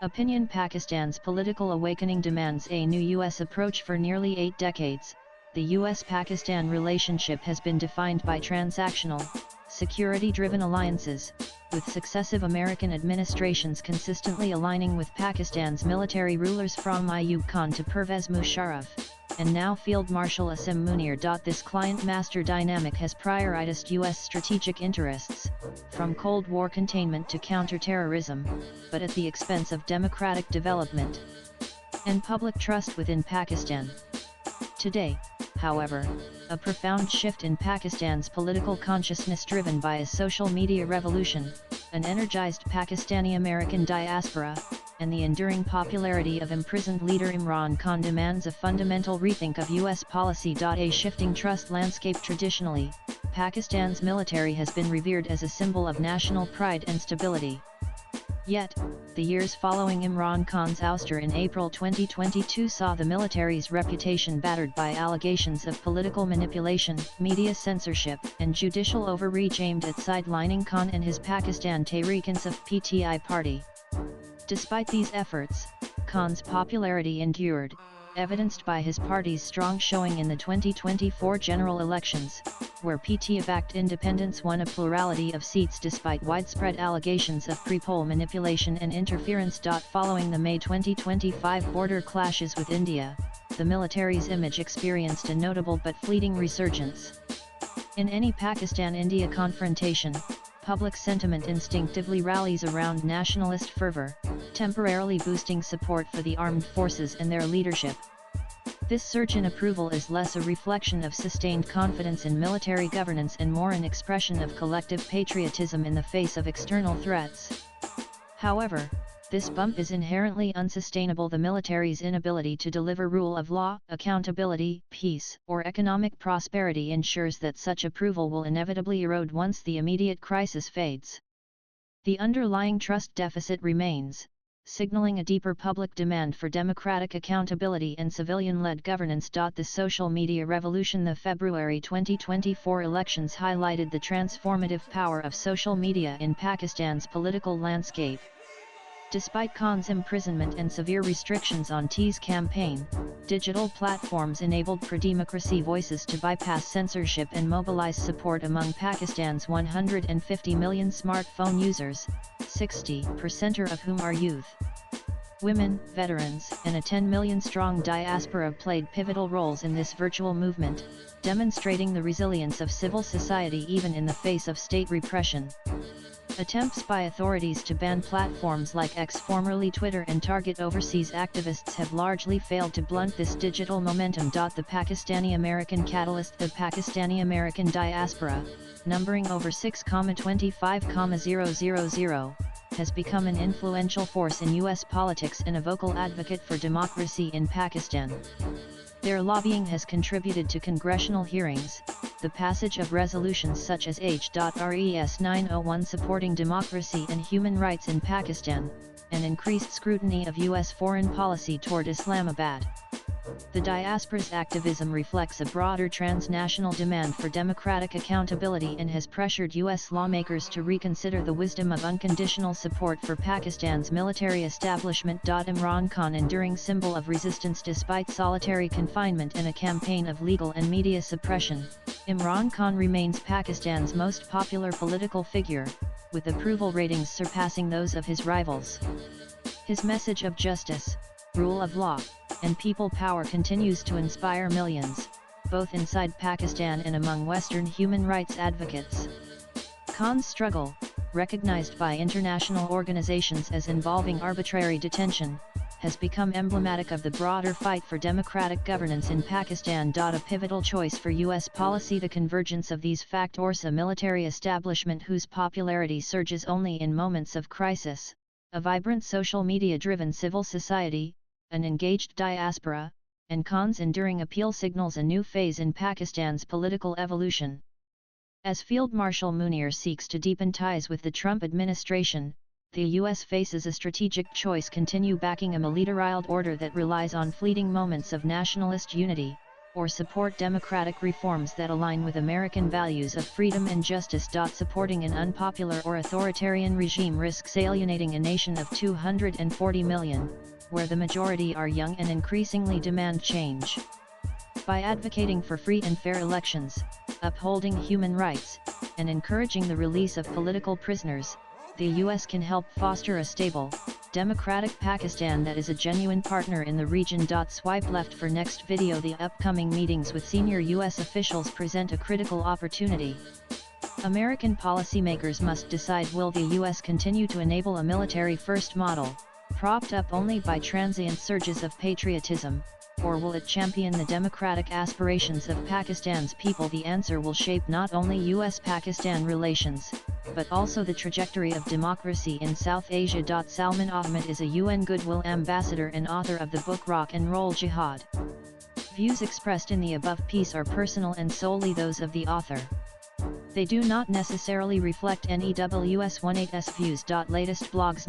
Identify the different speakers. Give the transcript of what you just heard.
Speaker 1: Opinion: Pakistan's political awakening demands a new U.S. approach. For nearly 8 decades, the U.S.-Pakistan relationship has been defined by transactional, security-driven alliances, with successive American administrations consistently aligning with Pakistan's military rulers from Ayub Khan to Pervez Musharraf, and now Field Marshal Asim Munir. This client-master dynamic has prioritized U.S. strategic interests, from Cold War containment to counter-terrorism, but at the expense of democratic development and public trust within Pakistan. Today, however, a profound shift in Pakistan's political consciousness driven by a social media revolution, an energized Pakistani-American diaspora, and the enduring popularity of imprisoned leader Imran Khan demands a fundamental rethink of U.S. policy. A shifting trust landscape. Traditionally, Pakistan's military has been revered as a symbol of national pride and stability. Yet, the years following Imran Khan's ouster in April 2022 saw the military's reputation battered by allegations of political manipulation, media censorship, and judicial overreach aimed at sidelining Khan and his Pakistan Tehreek-e-Insaf (PTI) party. Despite these efforts, Khan's popularity endured, evidenced by his party's strong showing in the 2024 general elections, where PTI-backed independents won a plurality of seats despite widespread allegations of pre-poll manipulation and interference. Following the May 2025 border clashes with India, the military's image experienced a notable but fleeting resurgence. In any Pakistan-India confrontation, public sentiment instinctively rallies around nationalist fervor, temporarily boosting support for the armed forces and their leadership. This surge in approval is less a reflection of sustained confidence in military governance and more an expression of collective patriotism in the face of external threats. However, this bump is inherently unsustainable. The military's inability to deliver rule of law, accountability, peace, or economic prosperity ensures that such approval will inevitably erode once the immediate crisis fades. The underlying trust deficit remains, signaling a deeper public demand for democratic accountability and civilian-led governance. The social media revolution. The February 2024 elections highlighted the transformative power of social media in Pakistan's political landscape. Despite Khan's imprisonment and severe restrictions on T's campaign, digital platforms enabled pro-democracy voices to bypass censorship and mobilize support among Pakistan's 150 million smartphone users, 60% of whom are youth. Women, veterans, and a 10 million-strong diaspora played pivotal roles in this virtual movement, demonstrating the resilience of civil society even in the face of state repression. Attempts by authorities to ban platforms like X, formerly Twitter, and target overseas activists have largely failed to blunt this digital momentum. The Pakistani-American catalyst. The Pakistani-American diaspora, numbering over 6,25,000, has become an influential force in U.S. politics and a vocal advocate for democracy in Pakistan. Their lobbying has contributed to congressional hearings, the passage of resolutions such as H.Res 901 supporting democracy and human rights in Pakistan, and increased scrutiny of U.S. foreign policy toward Islamabad. The diaspora's activism reflects a broader transnational demand for democratic accountability and has pressured U.S. lawmakers to reconsider the wisdom of unconditional support for Pakistan's military establishment. Imran Khan, enduring symbol of resistance despite solitary confinement and a campaign of legal and media suppression, Imran Khan remains Pakistan's most popular political figure, with approval ratings surpassing those of his rivals. His message of justice, rule of law, and people power continues to inspire millions, both inside Pakistan and among Western human rights advocates. Khan's struggle, recognized by international organizations as involving arbitrary detention, has become emblematic of the broader fight for democratic governance in Pakistan. A pivotal choice for U.S. policy. The convergence of these factors: a military establishment whose popularity surges only in moments of crisis, a vibrant social media-driven civil society, an engaged diaspora, and Khan's enduring appeal signals a new phase in Pakistan's political evolution. As Field Marshal Munir seeks to deepen ties with the Trump administration, the U.S. faces a strategic choice: continue backing a militarized order that relies on fleeting moments of nationalist unity, or support democratic reforms that align with American values of freedom and justice. Supporting an unpopular or authoritarian regime risks alienating a nation of 240 million, where the majority are young and increasingly demand change. By advocating for free and fair elections, upholding human rights, and encouraging the release of political prisoners, the U.S. can help foster a stable, democratic Pakistan that is a genuine partner in the region. Swipe left for next video. The upcoming meetings with senior U.S. officials present a critical opportunity. American policymakers must decide: will the U.S. continue to enable a military-first model, propped up only by transient surges of patriotism, or will it champion the democratic aspirations of Pakistan's people? The answer will shape not only U.S.-Pakistan relations, but also the trajectory of democracy in South Asia. Salman Ahmed is a UN Goodwill Ambassador and author of the book Rock and Roll Jihad. Views expressed in the above piece are personal and solely those of the author. They do not necessarily reflect NEWS18's views. Latest blogs.